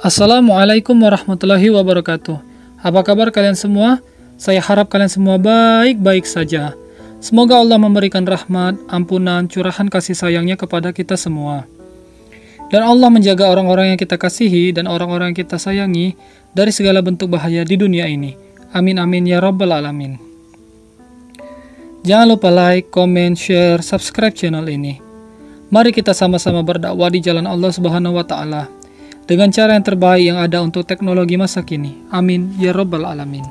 Assalamualaikum warahmatullahi wabarakatuh. Apa kabar kalian semua? Saya harap kalian semua baik-baik saja. Semoga Allah memberikan rahmat, ampunan, curahan kasih sayangnya kepada kita semua. Dan Allah menjaga orang-orang yang kita kasihi dan orang-orang yang kita sayangi dari segala bentuk bahaya di dunia ini. Amin amin ya rabbal alamin. Jangan lupa like, comment, share, subscribe channel ini. Mari kita sama-sama berdakwah di jalan Allah Subhanahu wa taala dengan cara yang terbaik yang ada untuk teknologi masa kini. Amin ya rabbal alamin.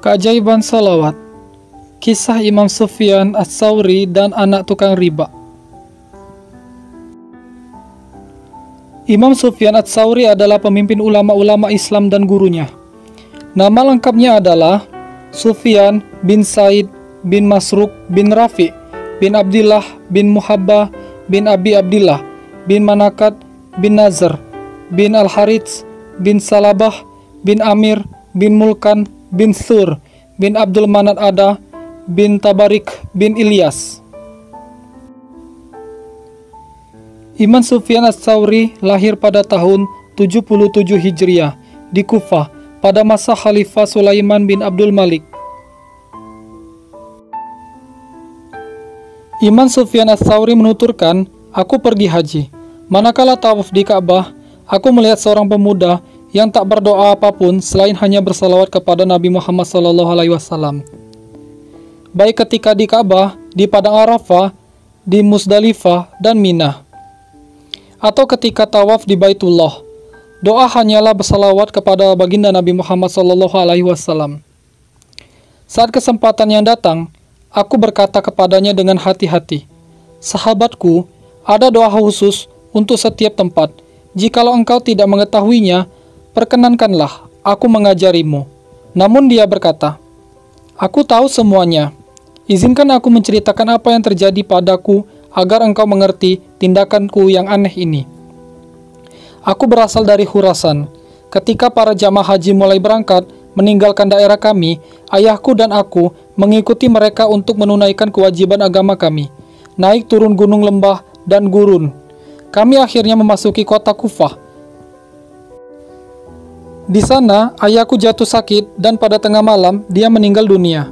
Keajaiban salawat. Kisah Imam Sufyan Ats-Tsauri dan anak tukang riba. Imam Sufyan Ats-Tsauri adalah pemimpin ulama-ulama Islam dan gurunya. Nama lengkapnya adalah Sufyan bin Said bin Masruq bin Rafi bin Abdillah bin Muhabbah bin Abi Abdillah bin Manakat bin Nazar bin Al-Harits bin Salabah bin Amir bin Mulkan bin Sur bin Abdul Manat Ada bin Tabarik bin Ilyas. Imam Sufyan Ats-Tsauri lahir pada tahun 77 Hijriah di Kufah pada masa Khalifah Sulaiman bin Abdul Malik. Imam Sufyan Ats-Tsauri menuturkan, "Aku pergi haji. Manakala tawaf di Ka'bah, aku melihat seorang pemuda yang tak berdoa apapun selain hanya bersalawat kepada Nabi Muhammad SAW. Baik ketika di Ka'bah, di Padang Arafah, di Musdalifah, dan Mina, atau ketika tawaf di Baitullah. Doa hanyalah bersalawat kepada baginda Nabi Muhammad SAW. Saat kesempatan yang datang, aku berkata kepadanya dengan hati-hati, 'Sahabatku, ada doa khusus untuk setiap tempat. Jikalau engkau tidak mengetahuinya, perkenankanlah aku mengajarimu.' Namun dia berkata, 'Aku tahu semuanya. Izinkan aku menceritakan apa yang terjadi padaku agar engkau mengerti tindakanku yang aneh ini. Aku berasal dari Khurasan. Ketika para jamaah haji mulai berangkat meninggalkan daerah kami, ayahku dan aku mengikuti mereka untuk menunaikan kewajiban agama kami, naik turun gunung, lembah, dan gurun. Kami akhirnya memasuki kota Kufah. Di sana, ayahku jatuh sakit dan pada tengah malam dia meninggal dunia.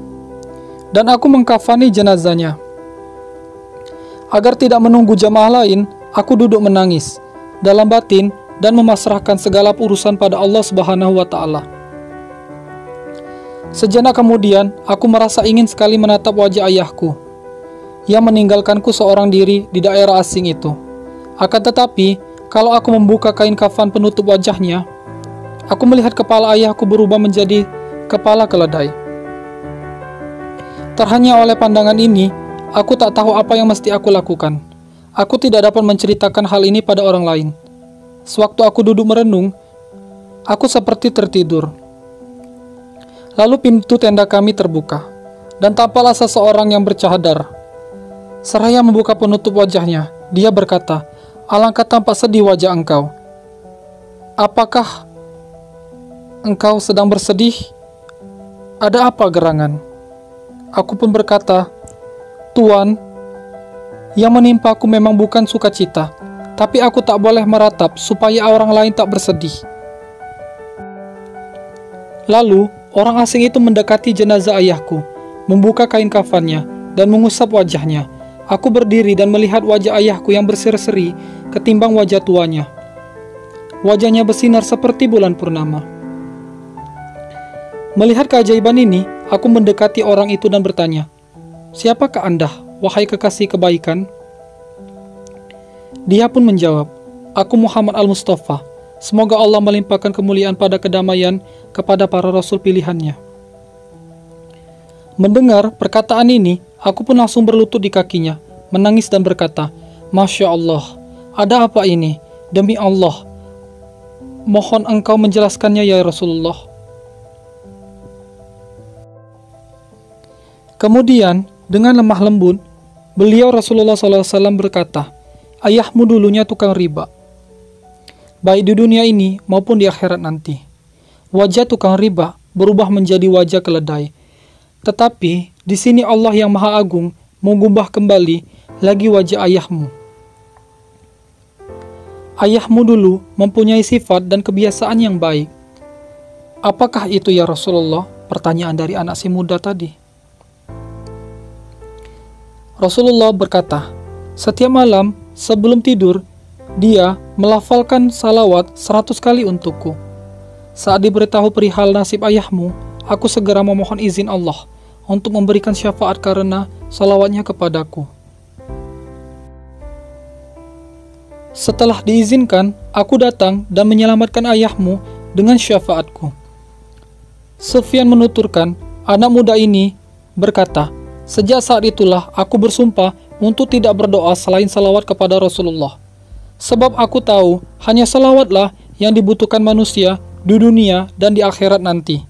Dan aku mengkafani jenazahnya. Agar tidak menunggu jamaah lain, aku duduk menangis dalam batin dan memasrahkan segala urusan pada Allah Subhanahu wa taala. Sejenak kemudian, aku merasa ingin sekali menatap wajah ayahku yang meninggalkanku seorang diri di daerah asing itu. Akan tetapi, kalau aku membuka kain kafan penutup wajahnya, aku melihat kepala ayahku berubah menjadi kepala keledai. Terhanya oleh pandangan ini, aku tak tahu apa yang mesti aku lakukan. Aku tidak dapat menceritakan hal ini pada orang lain. Sewaktu aku duduk merenung, aku seperti tertidur. Lalu pintu tenda kami terbuka, dan tampaklah seseorang yang bercadar. Seraya membuka penutup wajahnya, dia berkata, 'Alangkah tampak sedih wajah engkau. Apakah engkau sedang bersedih? Ada apa gerangan?' Aku pun berkata, 'Tuan, yang menimpaku memang bukan sukacita, tapi aku tak boleh meratap supaya orang lain tak bersedih.' Lalu, orang asing itu mendekati jenazah ayahku, membuka kain kafannya, dan mengusap wajahnya. Aku berdiri dan melihat wajah ayahku yang berseri-seri ketimbang wajah tuanya. Wajahnya bersinar seperti bulan purnama. Melihat keajaiban ini, aku mendekati orang itu dan bertanya, 'Siapakah Anda, wahai kekasih kebaikan?' Dia pun menjawab, 'Aku Muhammad Al-Mustafa. Semoga Allah melimpahkan kemuliaan pada kedamaian kepada para rasul pilihannya.' Mendengar perkataan ini, aku pun langsung berlutut di kakinya, menangis dan berkata, 'Masya Allah, ada apa ini? Demi Allah, mohon engkau menjelaskannya ya Rasulullah.' Kemudian, dengan lemah lembut, beliau Rasulullah SAW berkata, 'Ayahmu dulunya tukang riba, baik di dunia ini maupun di akhirat nanti. Wajah tukang riba berubah menjadi wajah keledai. Tetapi di sini Allah yang Maha Agung mengubah kembali lagi wajah ayahmu. ayahmu dulu mempunyai sifat dan kebiasaan yang baik. Apakah itu ya Rasulullah? Pertanyaan dari anak si muda tadi. Rasulullah berkata, setiap malam sebelum tidur, dia melafalkan salawat 100 kali untukku. Saat diberitahu perihal nasib ayahmu, aku segera memohon izin Allah untuk memberikan syafaat karena salawatnya kepadaku. Setelah diizinkan, aku datang dan menyelamatkan ayahmu dengan syafaatku. Sufyan menuturkan, anak muda ini berkata, sejak saat itulah aku bersumpah untuk tidak berdoa selain salawat kepada Rasulullah. Sebab aku tahu hanya salawatlah yang dibutuhkan manusia di dunia dan di akhirat nanti.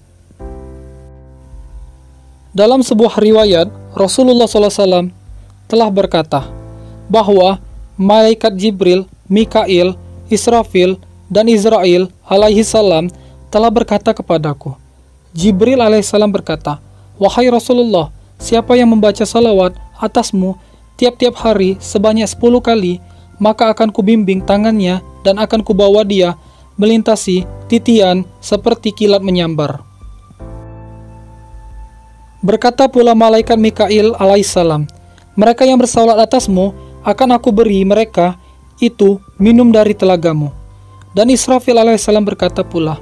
Dalam sebuah riwayat, Rasulullah SAW telah berkata bahwa malaikat Jibril, Mikail, Israfil, dan Israel alaihi salam telah berkata kepadaku. Jibril alaihissalam berkata, wahai Rasulullah, siapa yang membaca salawat atasmu tiap-tiap hari sebanyak 10 kali, maka akan kubimbing tangannya dan akan kubawa dia melintasi titian seperti kilat menyambar. Berkata pula malaikat Mikail alaihissalam, mereka yang bersalawat atasmu akan aku beri mereka itu minum dari telagamu. Dan Israfil alaihissalam berkata pula,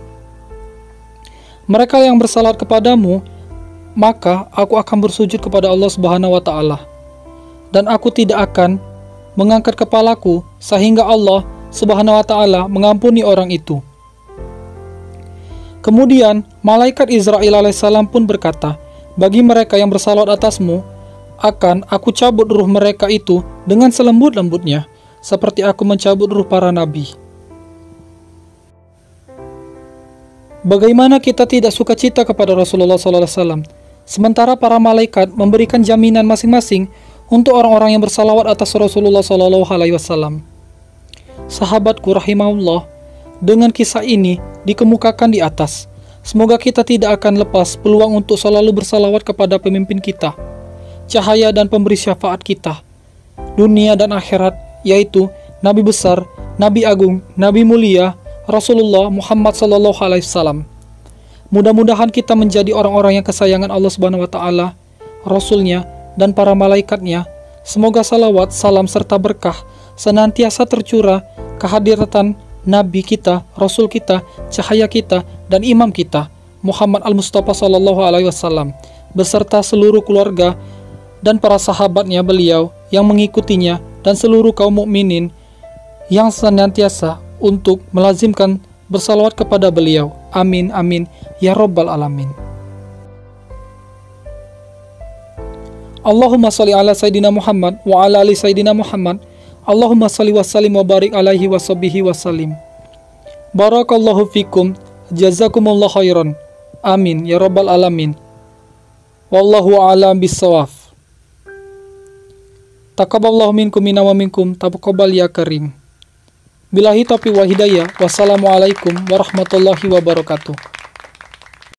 mereka yang bersalawat kepadamu, maka aku akan bersujud kepada Allah Subhanahu wa Ta'ala, dan aku tidak akan mengangkat kepalaku sehingga Allah Subhanahu wa Ta'ala mengampuni orang itu. Kemudian malaikat Israel alaihissalam pun berkata, bagi mereka yang bersalawat atasmu, akan aku cabut ruh mereka itu dengan selembut-lembutnya, seperti aku mencabut ruh para nabi. Bagaimana kita tidak suka cita kepada Rasulullah SAW, sementara para malaikat memberikan jaminan masing-masing untuk orang-orang yang bersalawat atas Rasulullah SAW. Sahabatku rahimahullah, dengan kisah ini dikemukakan di atas, semoga kita tidak akan lepas peluang untuk selalu bersalawat kepada pemimpin kita, cahaya dan pemberi syafaat kita, dunia dan akhirat, yaitu Nabi besar, Nabi agung, Nabi mulia, Rasulullah Muhammad SAW. Mudah-mudahan kita menjadi orang-orang yang kesayangan Allah Subhanahu wa Ta'ala, Rasulnya, dan para malaikatnya. Semoga salawat, salam, serta berkah senantiasa tercurah kehadiran Nabi kita, Rasul kita, cahaya kita, dan imam kita, Muhammad al-Mustafa SAW, beserta seluruh keluarga dan para sahabatnya beliau yang mengikutinya, dan seluruh kaum mukminin yang senantiasa untuk melazimkan bersalawat kepada beliau. Amin, amin, ya Rabbal Alamin. Allahumma salli ala Sayyidina Muhammad wa ala ali Sayyidina Muhammad. Allahumma salli wa sallim wa barik alaihi wa sahbihi wa sallim. Barakallahu fikum, jazakumullah khairan. Amin, ya Rabbal Alamin. Wallahu a'lam bissawab. Taqabbalallahu minkum minna wa minkum, taqabbal ya karim. Billahi taufiq wa hidayah. Wassalamualaikum warahmatullahi wabarakatuh.